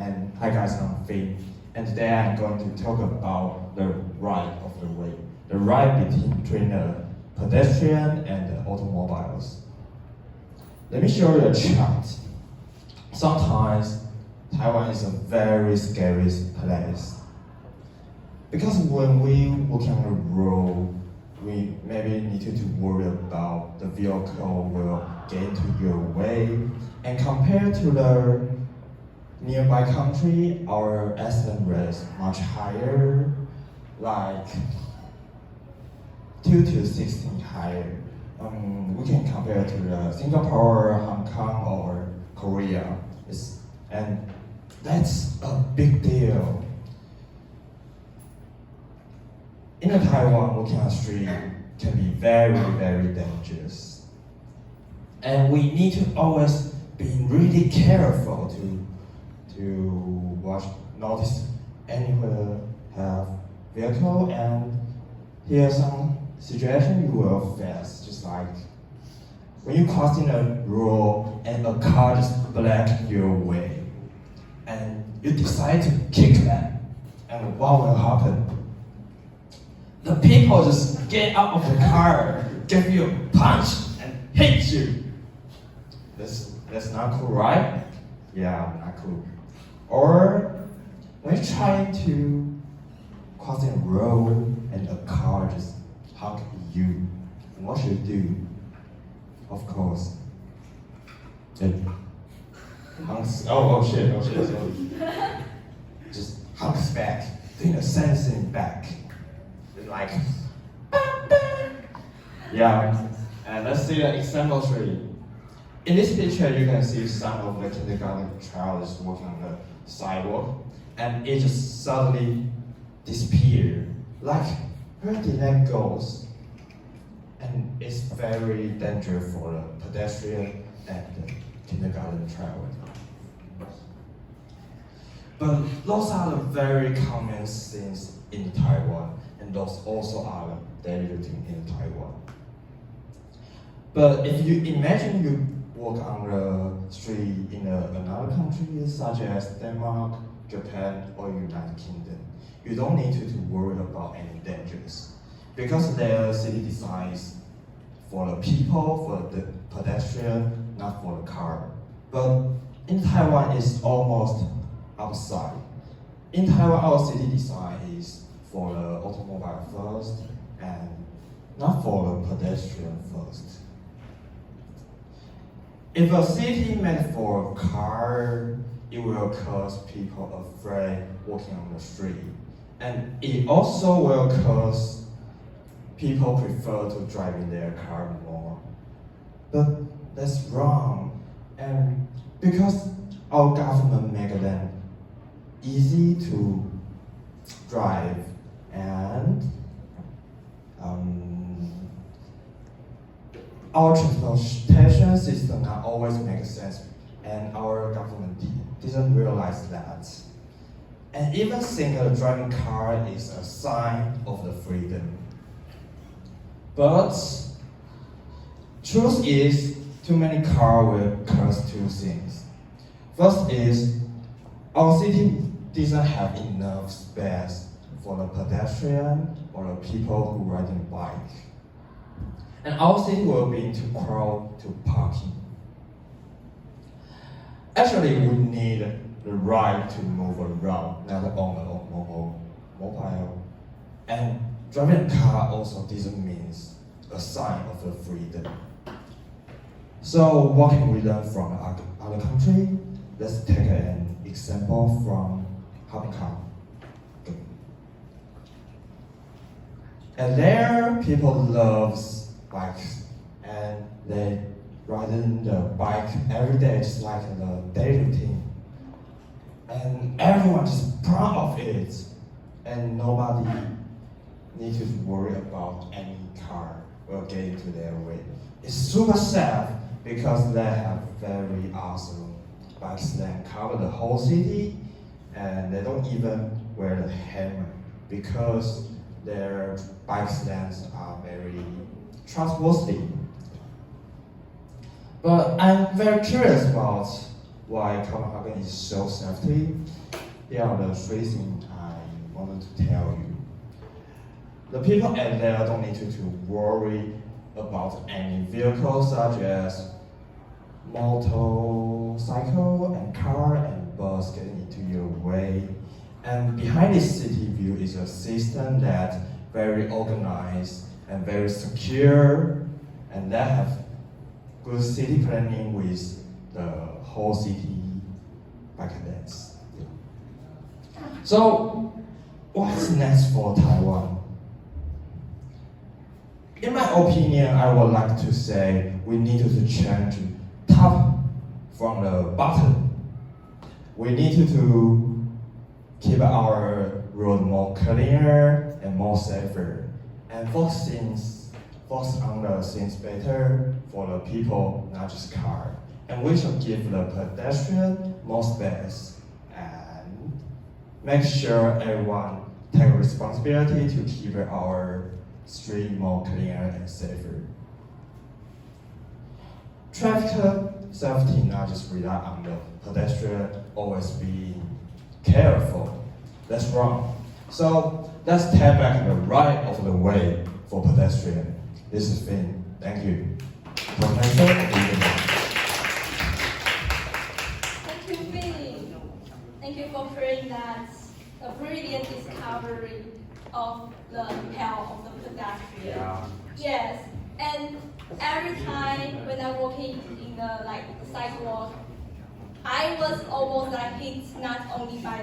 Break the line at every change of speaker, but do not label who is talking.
And hi guys, I'm Finn. And today I'm going to talk about the right of the way. The right between the pedestrian and the automobiles. Let me show you a chart. Sometimes Taiwan is a very scary place. Because when we walk on the road, we maybe need to worry about the vehicle will get into your way. And compared to the nearby country, our accident rate is much higher, like 2 to 16 higher. We can compare to the Singapore, Hong Kong, or Korea. And that's a big deal. In the Taiwan, walking on the street can be very, very dangerous. And we need to always be really careful to notice anywhere have vehicle, and here some situation you will face, just like when you crossing a road and a car just block your way, and you decide to kick them, and what will happen? The people just get out of the car, give you a punch, and hit you. That's not cool, right? Yeah, not cool. Or when you're trying to cross a road and a car just hug you, what should you do? Of course, oh shit. Just hugs back, doing the same thing back. Like, yeah. And let's see the example 3. In this picture, you can see some of the kindergarten child is walking on the sidewalk, and it just suddenly disappeared. Like, where did that go? And it's very dangerous for the pedestrian and the kindergarten child. But those are the very common things in Taiwan, and those also are the daily routine in Taiwan. But if you imagine you walk on the street in another country such as Denmark, Japan, or United Kingdom, you don't need to worry about any dangers, because their city design is for the people, for the pedestrian, not for the car. But in Taiwan, it's almost outside. In Taiwan, our city design is for the automobile first, and not for the pedestrian first. If a city meant for a car, it will cause people afraid walking on the street. And it also will cause people prefer to drive in their car more. But that's wrong. And because our government made them easy to drive, and our transportation system not always makes sense, and our government didn't realize that. And even think a driving car is a sign of the freedom. But truth is, too many cars will cause 2 things. First is, our city doesn't have enough space for the pedestrian or the people who ride a bike. And our city will be too crowded to parking. Actually, we need the right to move around, not on the mobile. And driving a car also doesn't mean a sign of the freedom. So what can we learn from other country? Let's take an example from Hong Kong. And there, people love bikes, and they riding the bike every day, just like the daily routine. And everyone is proud of it, and nobody needs to worry about any car will get into their way. It's super safe because they have very awesome bikes that cover the whole city, and they don't even wear the helmet because their bike stands are very trustworthy. But I'm very curious about why Copenhagen is so safety. Here are the three things I wanted to tell you. The people at there don't need to worry about any vehicle such as motorcycle and car and bus getting into your way. And behind this city view is a system that very organized and very secure, and that have good city planning with the whole city Bikerdance. So, what's next for Taiwan? In my opinion, I would like to say we need to change top from the bottom. We need to keep our road more cleaner and more safer, and focus on the things better for the people, not just car. And we should give the pedestrian more space and make sure everyone take responsibility to keep our street more cleaner and safer. Traffic safety not just rely on the pedestrian always being careful. That's wrong. So let's take back the right of the way for pedestrian. This is Finn. Thank you. Professor,
Thank you, Finn. Thank you for sharing that a brilliant discovery of the health of the pedestrian.
Yeah.
Yes, and every time when I'm walking in the sidewalk, I was almost hit not only by